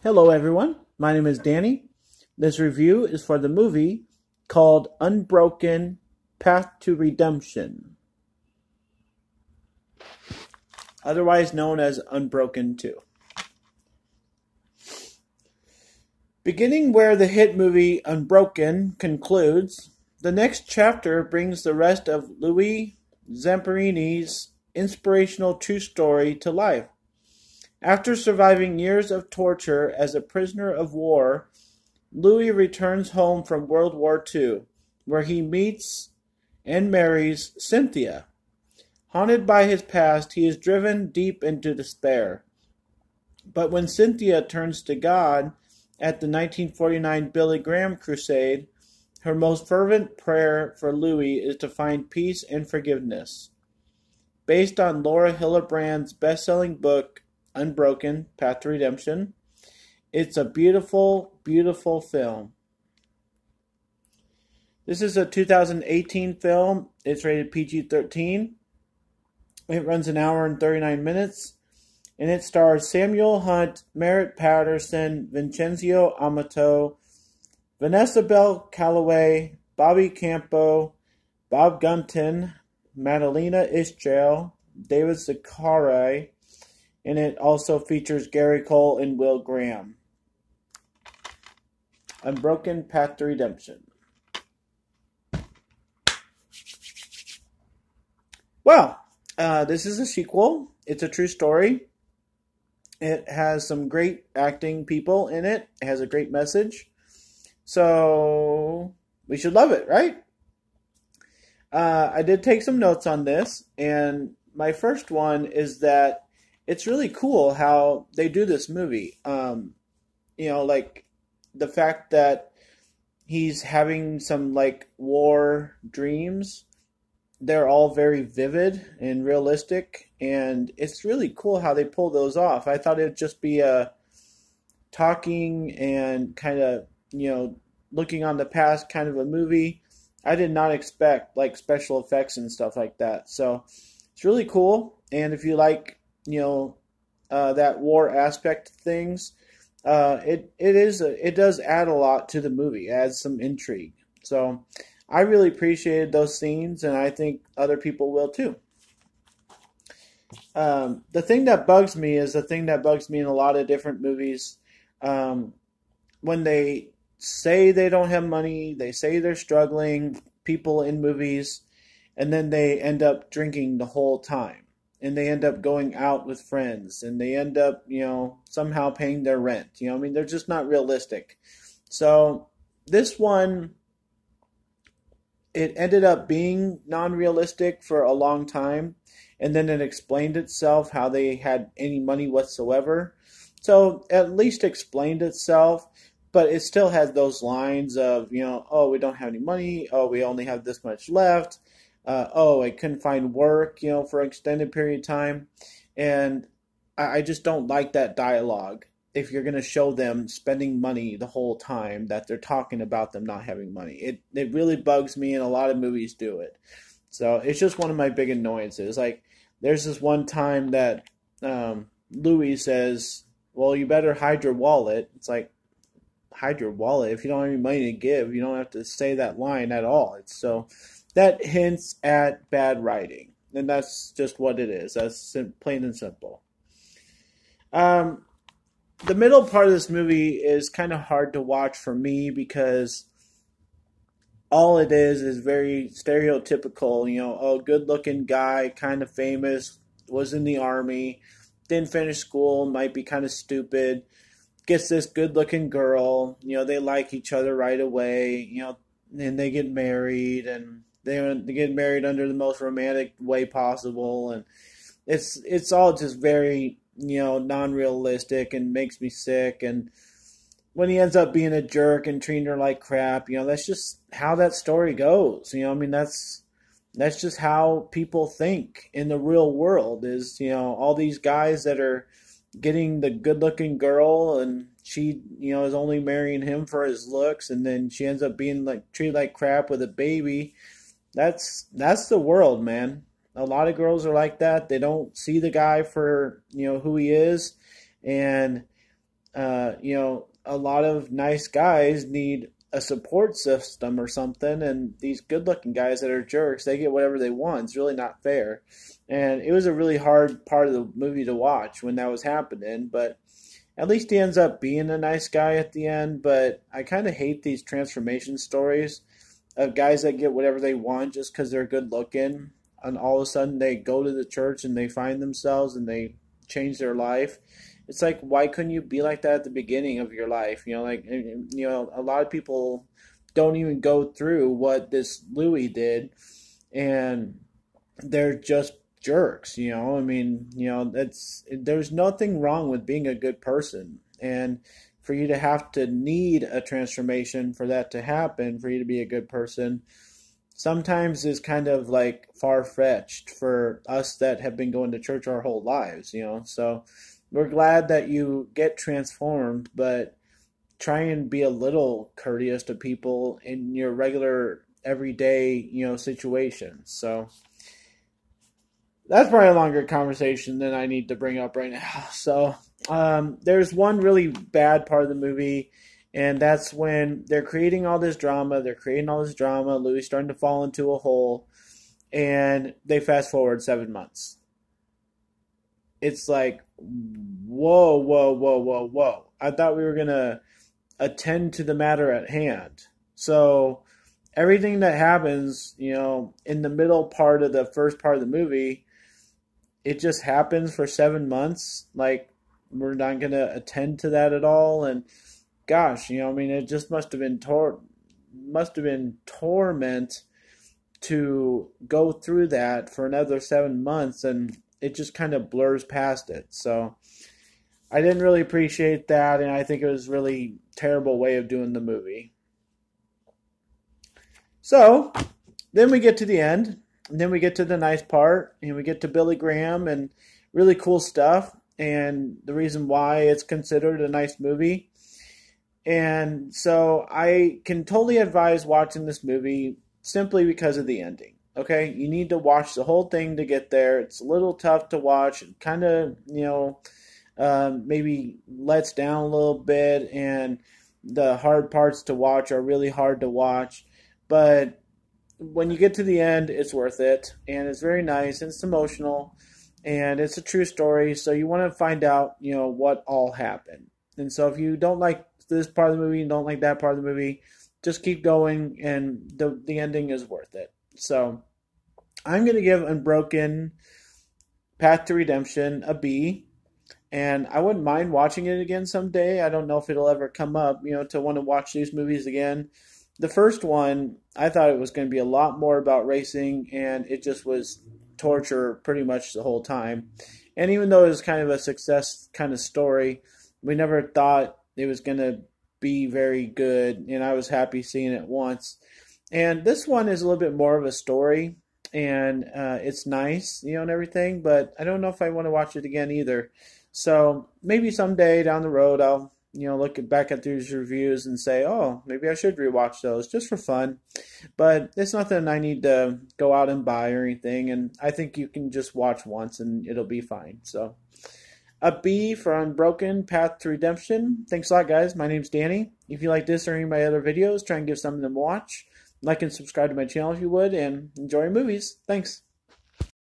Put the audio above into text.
Hello, everyone. My name is Danny. This review is for the movie called Unbroken Path to Redemption, otherwise known as Unbroken 2. Beginning where the hit movie Unbroken concludes, the next chapter brings the rest of Louis Zamperini's inspirational true story to life. After surviving years of torture as a prisoner of war, Louis returns home from World War II, where he meets and marries Cynthia. Haunted by his past, he is driven deep into despair. But when Cynthia turns to God at the 1949 Billy Graham crusade, her most fervent prayer for Louis is to find peace and forgiveness. Based on Laura Hillenbrand's best-selling book, Unbroken, Path to Redemption, it's a beautiful, beautiful film. This is a 2018 film. It's rated PG-13. It runs an hour and 39 minutes. And it stars Samuel Hunt, Merritt Patterson, Vincenzo Amato, Vanessa Bell Calloway, Bobby Campo, Bob Gunton, Madalena Ischel, David Zakaria, and it also features Gary Cole and Will Graham. Unbroken Path to Redemption. Well, this is a sequel. It's a true story. It has some great acting people in it. It has a great message. So we should love it, right? I did take some notes on this, and my first one is that it's really cool how they do this movie. Like the fact that he's having some like war dreams. They're all very vivid and realistic, and it's really cool how they pull those off. I thought it'd just be a talking and kind of, looking on the past kind of a movie. I did not expect like special effects and stuff like that. So it's really cool. And if you like, that war aspect of things, it does add a lot to the movie. It adds some intrigue. So I really appreciated those scenes, and I think other people will too. The thing that bugs me is the thing that bugs me in a lot of different movies. When they say they don't have money, they say they're struggling, people in movies, and then they end up drinking the whole time. And they end up going out with friends, and they end up, somehow paying their rent. They're just not realistic. So this one, it ended up being non-realistic for a long time, and then it explained itself how they had any money whatsoever. So at least explained itself, but it still has those lines of, oh, we don't have any money, oh, we only have this much left, oh, I couldn't find work, for an extended period of time. And I just don't like that dialogue if you're going to show them spending money the whole time that they're talking about them not having money. It really bugs me, and a lot of movies do it. So it's just one of my big annoyances. Like, there's this one time that Louis says, well, you better hide your wallet. It's like, hide your wallet? If you don't have any money to give, you don't have to say that line at all. So that hints at bad writing, and that's just what it is. That's plain and simple. The middle part of this movie is kind of hard to watch for me because all it is very stereotypical, good-looking guy, kind of famous, was in the army, didn't finish school, might be kind of stupid, gets this good-looking girl, they like each other right away, and they get married, and they get married under the most romantic way possible, and it's all just very, non-realistic and makes me sick. And when he ends up being a jerk and treating her like crap, that's just how that story goes. That's just how people think in the real world is, all these guys that are getting the good-looking girl, and she, is only marrying him for his looks, and then she ends up being like treated like crap with a baby. That's the world, man. A lot of girls are like that. They don't see the guy for, who he is, and A lot of nice guys need a support system or something, and these good-looking guys that are jerks, they get whatever they want. It's really not fair, and it was a really hard part of the movie to watch when that was happening. But at least he ends up being a nice guy at the end. But I kind of hate these transformation stories of guys that get whatever they want just because they're good looking, and all of a sudden they go to the church and they find themselves and they change their life. It's like, why couldn't you be like that at the beginning of your life? A lot of people don't even go through what this Louis did, and they're just jerks. There's nothing wrong with being a good person, and for you to have to need a transformation for that to happen, for you to be a good person, sometimes is kind of like far-fetched for us that have been going to church our whole lives. So we're glad that you get transformed, but try and be a little courteous to people in your regular everyday, situations. So that's probably a longer conversation than I need to bring up right now. So there's one really bad part of the movie, and that's when they're creating all this drama. Louis starting to fall into a hole, and they fast forward 7 months. It's like, whoa, whoa, whoa, whoa, whoa. I thought we were going to attend to the matter at hand. So everything that happens, in the middle part of the first part of the movie, it just happens for 7 months. Like, we're not going to attend to that at all. And gosh, it just must have been torment to go through that for another 7 months, and it just kind of blurs past it. So I didn't really appreciate that, and I think it was a really terrible way of doing the movie. So then we get to the end, and then we get to the nice part, and we get to Billy Graham and really cool stuff, and the reason why it's considered a nice movie. And so I can totally advise watching this movie simply because of the ending. Okay, you need to watch the whole thing to get there. It's a little tough to watch. It kind of, maybe lets down a little bit, and the hard parts to watch are really hard to watch. But when you get to the end, it's worth it, and it's very nice, and it's emotional, and it's a true story. So you want to find out, what all happened. And so if you don't like this part of the movie, you don't like that part of the movie, just keep going, and the ending is worth it. So I'm going to give Unbroken Path to Redemption a B, and I wouldn't mind watching it again someday. I don't know if it'll ever come up, to want to watch these movies again. The first one, I thought it was going to be a lot more about racing, and it just was torture pretty much the whole time. And even though it was kind of a success kind of story, we never thought it was going to be very good, and I was happy seeing it once. And this one is a little bit more of a story, and it's nice, and everything, but I don't know if I want to watch it again either. So maybe someday down the road I'll, look back at these reviews and say, oh, maybe I should rewatch those just for fun. But it's nothing I need to go out and buy or anything, and I think you can just watch once and it'll be fine. So a B for Unbroken Path to Redemption. Thanks a lot, guys. My name's Danny. If you like this or any of my other videos, try and give something to watch. Like and subscribe to my channel if you would, and enjoy your movies. Thanks.